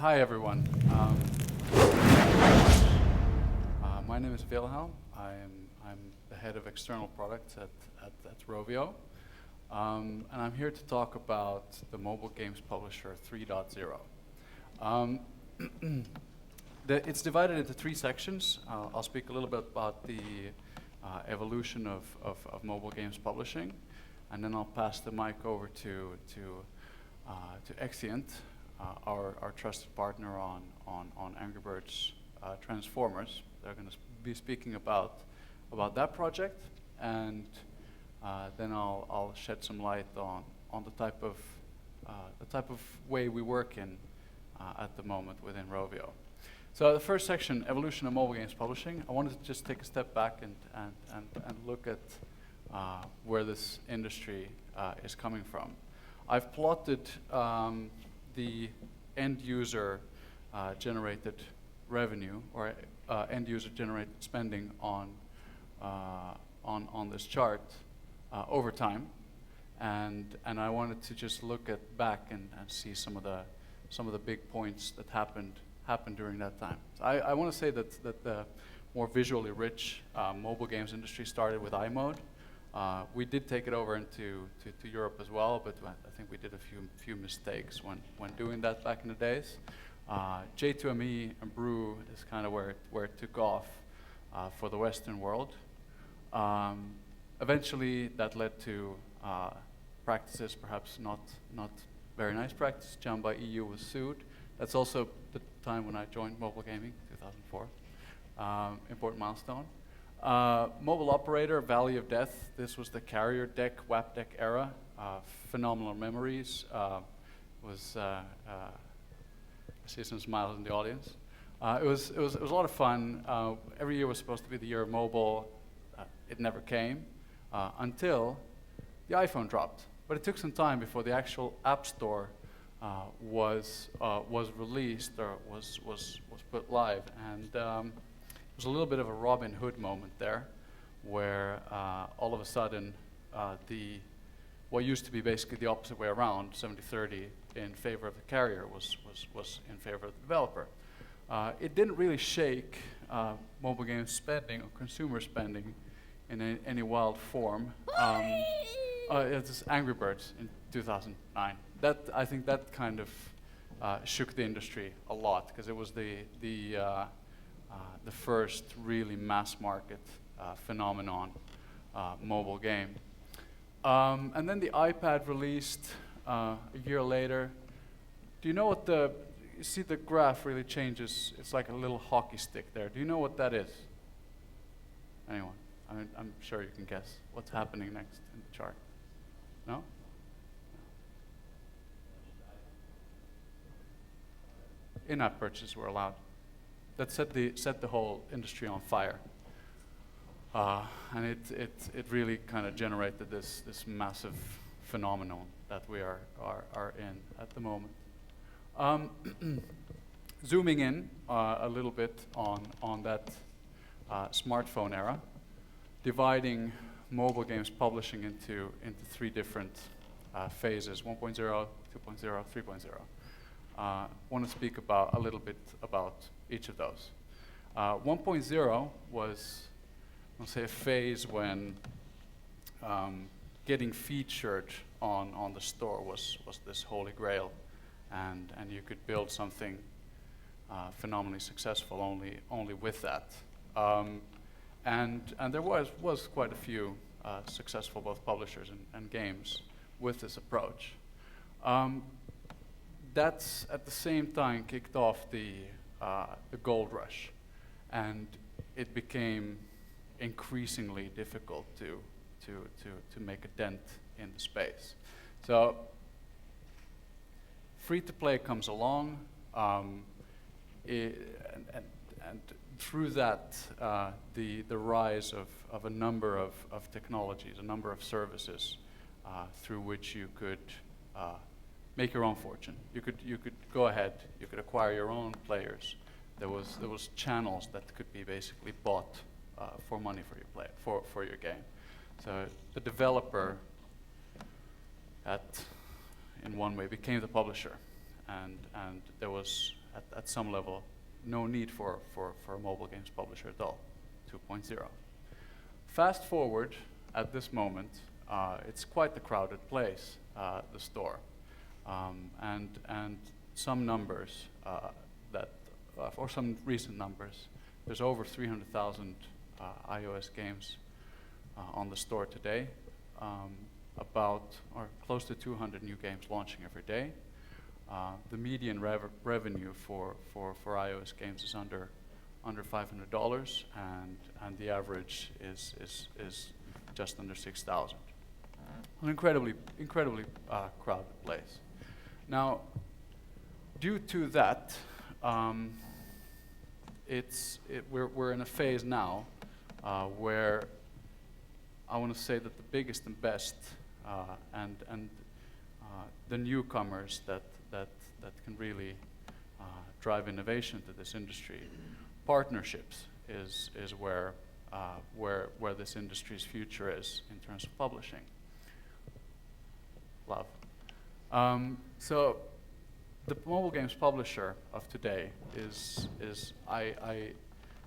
Hi everyone. My name is Wilhelm. I'm the head of external products at Rovio. And I'm here to talk about the mobile games publisher 3.0. It's divided into three sections. I'll speak a little bit about the evolution of mobile games publishing, and then I'll pass the mic over to Exient, our trusted partner on Angry Birds Transformers. They're going to be speaking about that project, and then I'll shed some light on the type of way we work in at the moment within Rovio. So the first section, evolution of mobile games publishing. I wanted to just take a step back and look at where this industry is coming from. I've plotted the end user generated revenue or end user generated spending on this chart over time, and I wanted to just look back and see some of the big points that happened during that time. So I want to say that the more visually rich mobile games industry started with iMode. We did take it over to Europe as well, but I think we did a few mistakes when doing that back in the days. J2ME and Brew is kind of where it took off for the Western world. Eventually, that led to practices, perhaps not very nice practice. Jamba EU was sued. That's also the time when I joined mobile gaming, 2004. Important milestone. Mobile operator, Valley of Death. This was the carrier deck, WAP deck era. Phenomenal memories. I see some smiles in the audience. It was a lot of fun. Every year was supposed to be the year of mobile. It never came until the iPhone dropped. But it took some time before the actual App Store was released or was put live, and it was a little bit of a Robin Hood moment there, where all of a sudden what used to be basically the opposite way around, 70-30 in favor of the carrier, was in favor of the developer. It didn't really shake mobile game spending or consumer spending in any wild form. It's Angry Birds in 2009. I think that kind of shook the industry a lot, because it was the first really mass market phenomenon mobile game. And then the iPad released a year later. Do you know what you see the graph really changes? It's like a little hockey stick there. Do you know what that is? Anyone? I'm sure you can guess what's happening next in the chart. No? In-app purchases were allowed. That set the whole industry on fire, and it really kind of generated this massive phenomenon that we are in at the moment. Zooming in a little bit on that smartphone era, dividing mobile games publishing into three different phases: 1.0, 2.0, 3.0. Want to speak a little bit about each of those. 1.0 was, I'll say, a phase when getting featured on the store was this holy grail, and you could build something phenomenally successful only with that. And there was quite a few successful both publishers and games with this approach. That's at the same time kicked off the gold rush, and it became increasingly difficult to make a dent in the space. So free-to-play comes along, and through that, the rise of a number of technologies, a number of services through which you could make your own fortune. You could go ahead. You could acquire your own players. There was channels that could be basically bought for money for your game. So the developer, in one way, became the publisher, and there was at some level, no need for a mobile games publisher at all, 2.0. Fast forward at this moment, it's quite the crowded place, the store. And some numbers or some recent numbers, there's over 300,000 iOS games on the store today, or close to 200 new games launching every day. The median revenue for iOS games is under $500, and the average is just under 6,000. An incredibly crowded place. Now, due to that, we're in a phase now where I want to say that the biggest and best and the newcomers that can really drive innovation to this industry, partnerships is where this industry's future is in terms of publishing. Love. So the mobile games publisher of today is I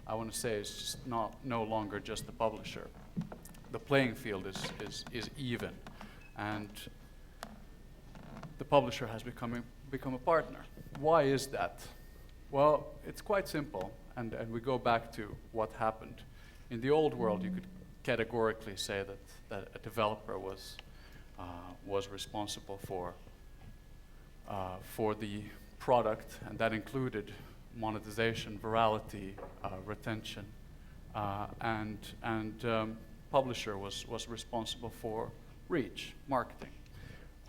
want to say is just no longer just the publisher. The playing field is even, and the publisher has become a partner. Why is that? Well, it's quite simple, and we go back to what happened. In the old world, you could categorically say that a developer was responsible for the product, and that included monetization, virality, retention, and publisher was responsible for reach, marketing.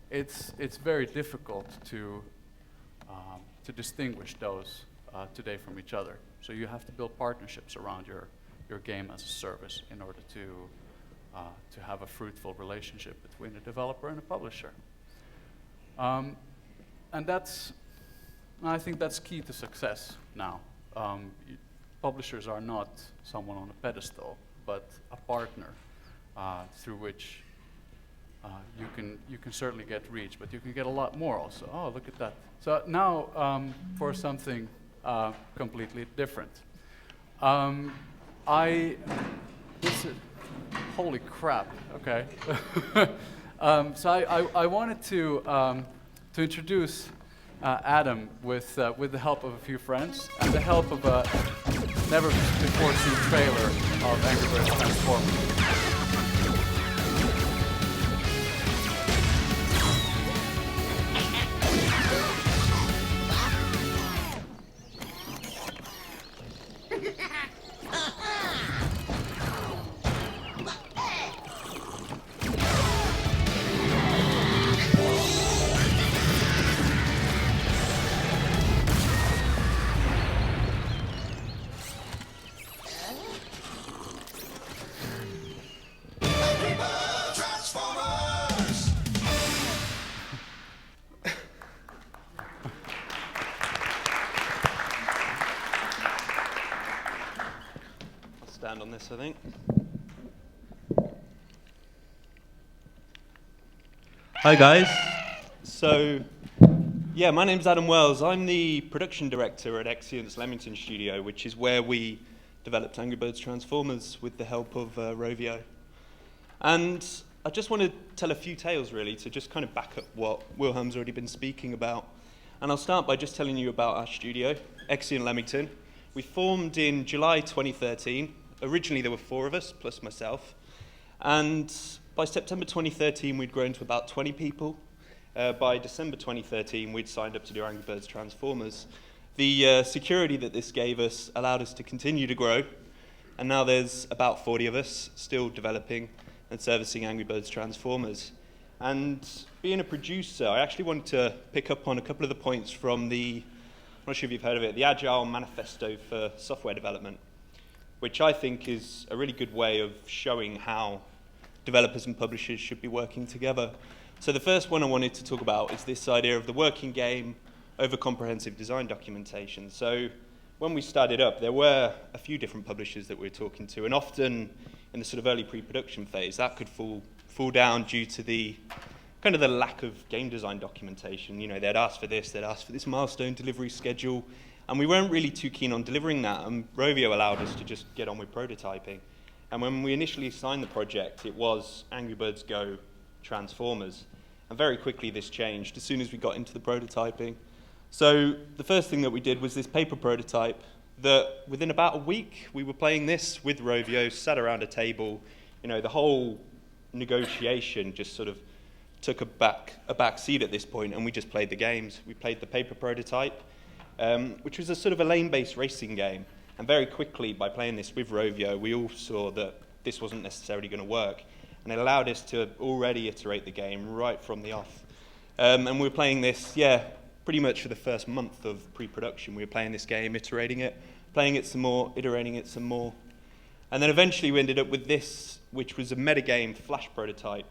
It's very difficult to distinguish those today from each other. So you have to build partnerships around your game as a service in order to have a fruitful relationship between a developer and a publisher. And I think that's key to success now. Publishers are not someone on a pedestal, but a partner through which you can certainly get reach, but you can get a lot more also. Oh, look at that. So now for something completely different. Holy crap, okay. So I wanted to introduce Adam with the help of a few friends and the help of a never before seen trailer of Angry Birds Transformers. On this, I think. Hi guys. So, yeah, my name's Adam Wells. I'm the production director at Exient's Leamington studio, which is where we developed Angry Birds Transformers with the help of Rovio. And I just want to tell a few tales, really, to just kind of back up what Wilhelm's already been speaking about. And I'll start by just telling you about our studio, Exient Leamington. We formed in July 2013. Originally, there were 4 of us, plus myself. And by September 2013, we'd grown to about 20 people. By December 2013, we'd signed up to do Angry Birds Transformers. The security that this gave us allowed us to continue to grow. And now there's about 40 of us still developing and servicing Angry Birds Transformers. And being a producer, I actually wanted to pick up on a couple of the points from I'm not sure if you've heard of it, the Agile Manifesto for Software Development, which I think is a really good way of showing how developers and publishers should be working together. So the first one I wanted to talk about is this idea of the working game over comprehensive design documentation. So when we started up, there were a few different publishers that we were talking to, and often in the sort of early pre-production phase, that could fall down due to the kind of the lack of game design documentation. You know, they'd ask for this milestone delivery schedule, and we weren't really too keen on delivering that, and Rovio allowed us to just get on with prototyping. And when we initially signed the project, it was Angry Birds Go Transformers. And very quickly this changed as soon as we got into the prototyping. So the first thing that we did was this paper prototype that within about a week we were playing this with Rovio, sat around a table. You know, the whole negotiation just sort of took a back seat at this point, and we just played the games. We played the paper prototype, which was a sort of a lane-based racing game. And very quickly, by playing this with Rovio, we all saw that this wasn't necessarily going to work. And it allowed us to already iterate the game right from the off. And we were playing this, pretty much for the first month of pre-production. We were playing this game, iterating it, playing it some more, iterating it some more. And then eventually we ended up with this, which was a metagame Flash prototype.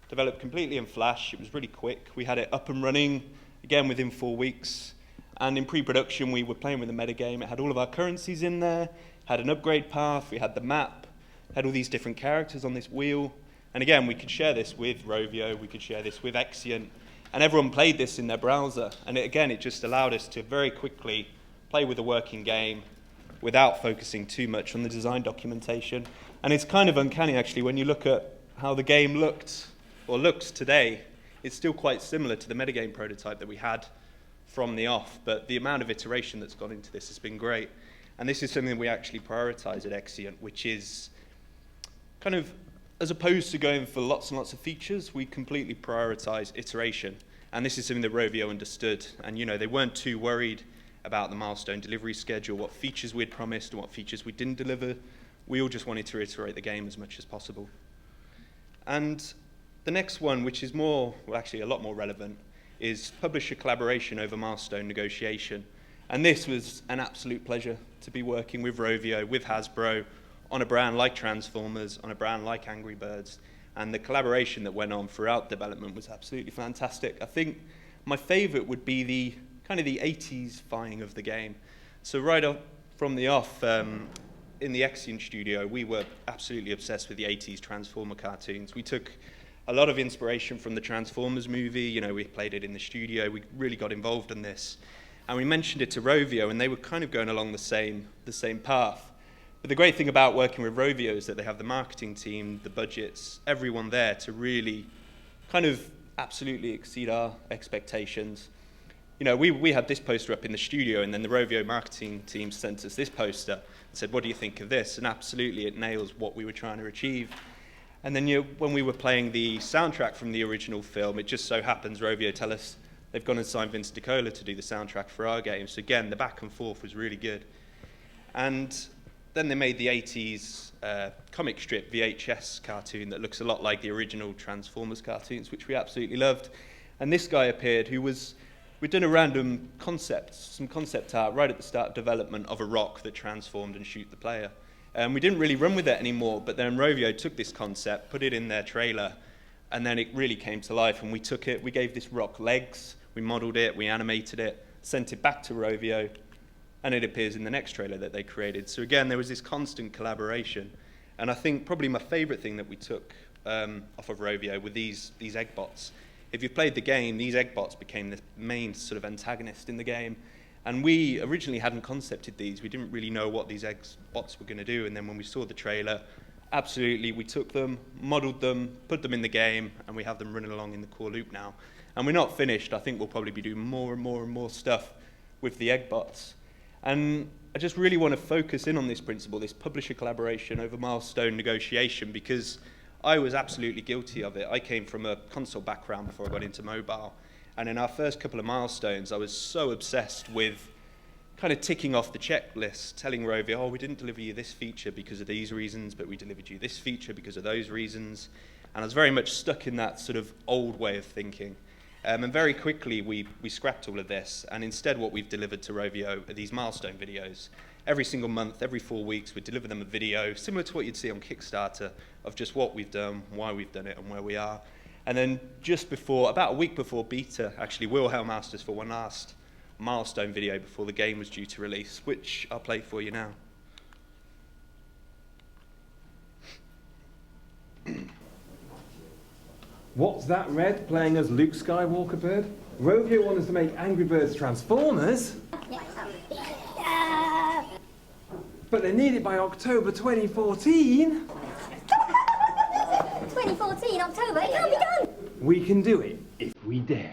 Developed completely in Flash. It was really quick. We had it up and running, again, within 4 weeks. And in pre-production, we were playing with the metagame. It had all of our currencies in there, had an upgrade path, we had the map, had all these different characters on this wheel. And again, we could share this with Rovio, we could share this with Exient, and everyone played this in their browser. And it just allowed us to very quickly play with a working game without focusing too much on the design documentation. And it's kind of uncanny, actually, when you look at how the game looked, or looks today. It's still quite similar to the metagame prototype that we had from the off, but the amount of iteration that's gone into this has been great. And this is something we actually prioritize at Exient, which is kind of, as opposed to going for lots and lots of features, we completely prioritize iteration. And this is something that Rovio understood. And you know, they weren't too worried about the milestone delivery schedule, what features we'd promised and what features we didn't deliver. We all just wanted to iterate the game as much as possible. And the next one, which is actually a lot more relevant, is publisher collaboration over milestone negotiation. And this was an absolute pleasure to be working with Rovio, with Hasbro, on a brand like Transformers, on a brand like Angry Birds. And the collaboration that went on throughout development was absolutely fantastic. I think my favorite would be the kind of the 80s-fying of the game. So right off from the off, in the Exient studio, we were absolutely obsessed with the 80s Transformer cartoons. We took a lot of inspiration from the Transformers movie. You know, we played it in the studio. We really got involved in this. And we mentioned it to Rovio, and they were kind of going along the same path. But the great thing about working with Rovio is that they have the marketing team, the budgets, everyone there to really kind of absolutely exceed our expectations. You know, we had this poster up in the studio, and then the Rovio marketing team sent us this poster and said, "What do you think of this?" And absolutely, it nails what we were trying to achieve. And then when we were playing the soundtrack from the original film, it just so happens Rovio tell us they've gone and signed Vince DiCola to do the soundtrack for our game. So again, the back and forth was really good. And then they made the 80s comic strip VHS cartoon that looks a lot like the original Transformers cartoons, which we absolutely loved. And this guy appeared we'd done a random some concept art right at the start of development of a rock that transformed and shoot the player. We didn't really run with it anymore, but then Rovio took this concept, put it in their trailer, and then it really came to life. And we took it, we gave this rock legs, we modeled it, we animated it, sent it back to Rovio, and it appears in the next trailer that they created. So again, there was this constant collaboration. And I think probably my favorite thing that we took off of Rovio were these egg bots. If you played the game, these egg bots became the main sort of antagonist in the game. And we originally hadn't concepted these. We didn't really know what these egg bots were going to do. And then when we saw the trailer, absolutely, we took them, modeled them, put them in the game, and we have them running along in the core loop now. And we're not finished. I think we'll probably be doing more and more and more stuff with the egg bots. And I just really want to focus in on this principle, this publisher collaboration over milestone negotiation, because I was absolutely guilty of it. I came from a console background before I got into mobile. And in our first couple of milestones, I was so obsessed with kind of ticking off the checklist, telling Rovio, "Oh, we didn't deliver you this feature because of these reasons, but we delivered you this feature because of those reasons." And I was very much stuck in that sort of old way of thinking. And very quickly, we scrapped all of this. And instead, what we've delivered to Rovio are these milestone videos. Every single month, every 4 weeks, we deliver them a video, similar to what you'd see on Kickstarter, of just what we've done, why we've done it, and where we are. And then about a week before beta, actually, Wilhelm asked us for one last milestone video before the game was due to release, which I'll play for you now. What's that, Red, playing as Luke Skywalker Bird? Rovio want us to make Angry Birds Transformers, but they need it by October 2014. 2014, October, it can't be done! We can do it if we dare.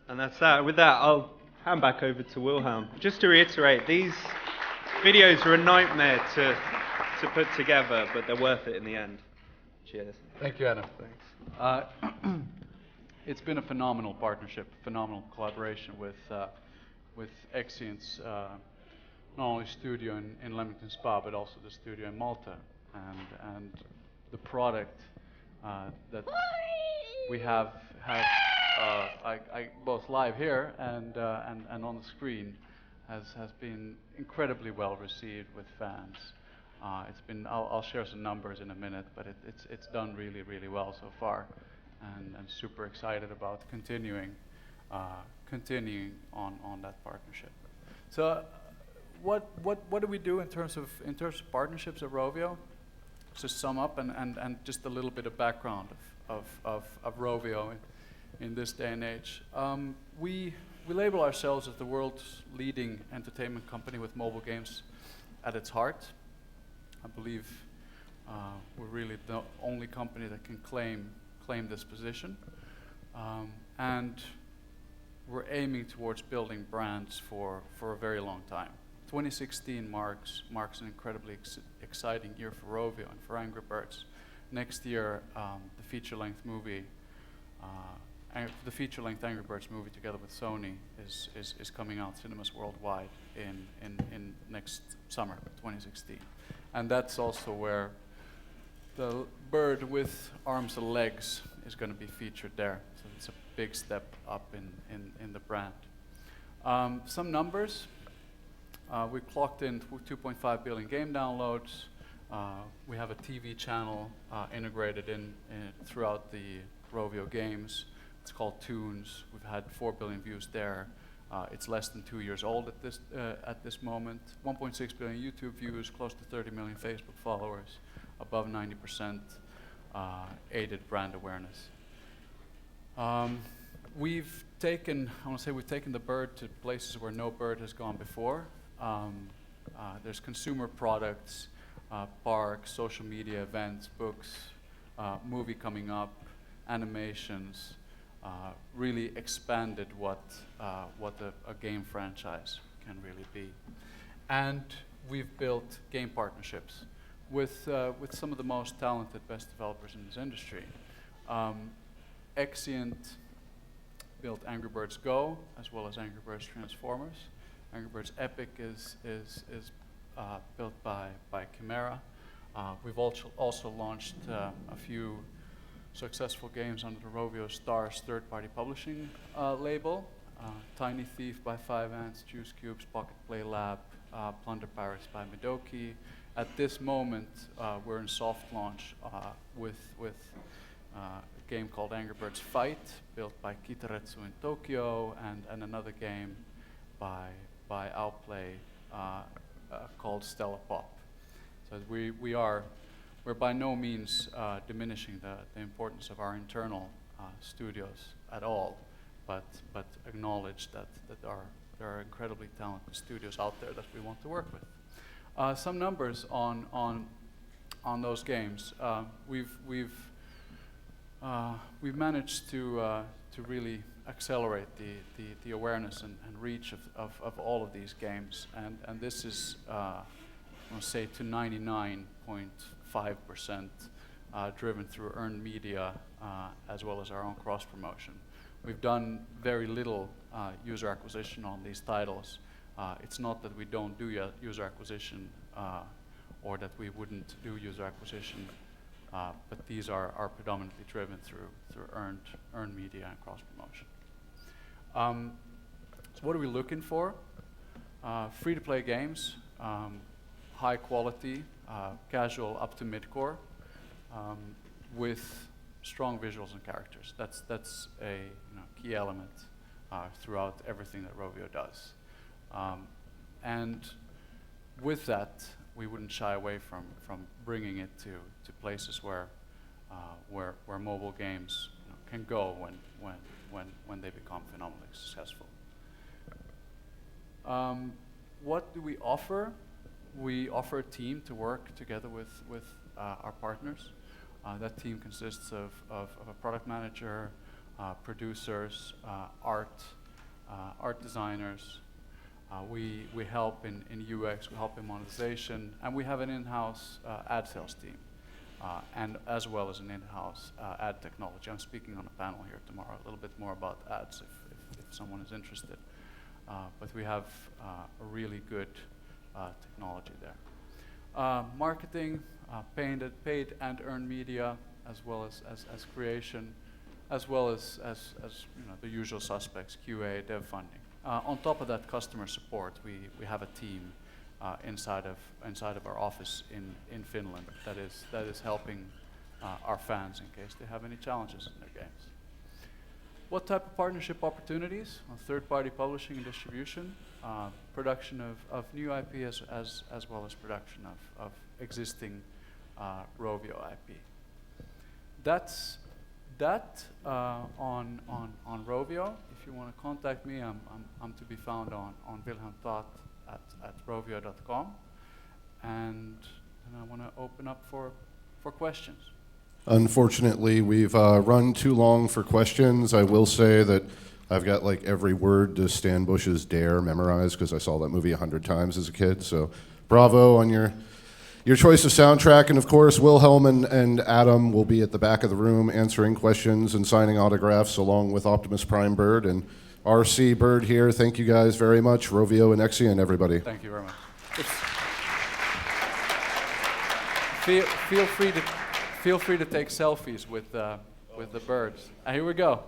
And that's that. With that, I'll hand back over to Wilhelm. Just to reiterate, these videos are a nightmare to put together, but they're worth it in the end. Cheers. Thank you, Adam. Thanks. It's been a phenomenal partnership, phenomenal collaboration with Exient's not only studio in Leamington Spa, but also the studio in Malta, and the product that we have both live here and on the screen has been incredibly well received with fans. It's been I'll share some numbers in a minute, but it's done really well so far, and I'm super excited about continuing on that partnership. So what do we do in terms of partnerships at Rovio? To sum up and just a little bit of background of Rovio in this day and age. We label ourselves as the world's leading entertainment company with mobile games at its heart. I believe we're really the only company that can claim this position, and we're aiming towards building brands for a very long time. 2016 marks an incredibly exciting year for Rovio and for Angry Birds. Next year, the feature-length movie the feature-length Angry Birds movie together with Sony is coming out cinemas worldwide in next summer, 2016. And that's also where the bird with arms and legs is going to be featured there. So it's a big step up in the brand. Some numbers. We clocked in 2.5 billion game downloads. We have a TV channel integrated throughout the Rovio games. It's called Tunes. We've had 4 billion views there. It's less than 2 years old at this moment. 1.6 billion YouTube views, close to 30 million Facebook followers, above 90% aided brand awareness. We've taken the bird to places where no bird has gone before. There's consumer products, parks, social media events, books, movie coming up, animations, really expanded what a game franchise can really be. And we've built game partnerships with some of the most talented, best developers in this industry. Exient built Angry Birds Go, as well as Angry Birds Transformers. Angry Birds Epic is built by Chimera. We've also launched a few successful games under the Rovio Stars third-party publishing label. Tiny Thief by 5 Ants, Juice Cubes, Pocket Play Lab, Plunder Pirates by Midoki. At this moment, we're in soft launch with a game called Angry Birds Fight, built by Kitaretsu in Tokyo, and another game by Outplay called Stella Pop. So we're by no means diminishing the importance of our internal studios at all, but acknowledge that there are incredibly talented studios out there that we want to work with. Some numbers on those games. We've managed to really accelerate the awareness and reach of all of these games, and this is I'll say to 99.5% driven through earned media as well as our own cross promotion. We've done very little user acquisition on these titles. It's not that we don't do user acquisition or that we wouldn't do user acquisition, but these are predominantly driven through earned media and cross promotion. So what are we looking for? Free-to-play games, high quality, casual up to mid-core, with strong visuals and characters. That's a key element throughout everything that Rovio does. And with that, we wouldn't shy away from bringing it to places where mobile games can go when they become phenomenally successful. What do we offer? We offer a team to work together with our partners. That team consists of a product manager, producers, art designers. We help in UX, we help in monetization, and we have an in-house ad sales team, and as well as an in-house ad technology. I'm speaking on a panel here tomorrow a little bit more about ads if someone is interested. But we have a really good technology there. Marketing, paid and earned media, as well as creation, as well as the usual suspects, QA, dev funding. On top of that, customer support. We have a team inside of our office in Finland that is helping our fans in case they have any challenges in their games. What type of partnership opportunities? Third-party publishing and distribution, production of new IP as well as production of existing Rovio IP. That's that on Rovio. If you want to contact me, I'm to be found on Wilhelm TAHT at rovio.com, and I want to open up for questions. Unfortunately, we've run too long for questions. I will say that I've got like every word to Stan Bush's Dare memorized because I saw that movie 100 times as a kid. So bravo on your your choice of soundtrack, and of course, Wilhelm and Adam will be at the back of the room answering questions and signing autographs along with Optimus Prime Bird and RC Bird here. Thank you guys very much. Rovio and Exient, everybody. Thank you very much. Feel free to take selfies with the birds. Here we go.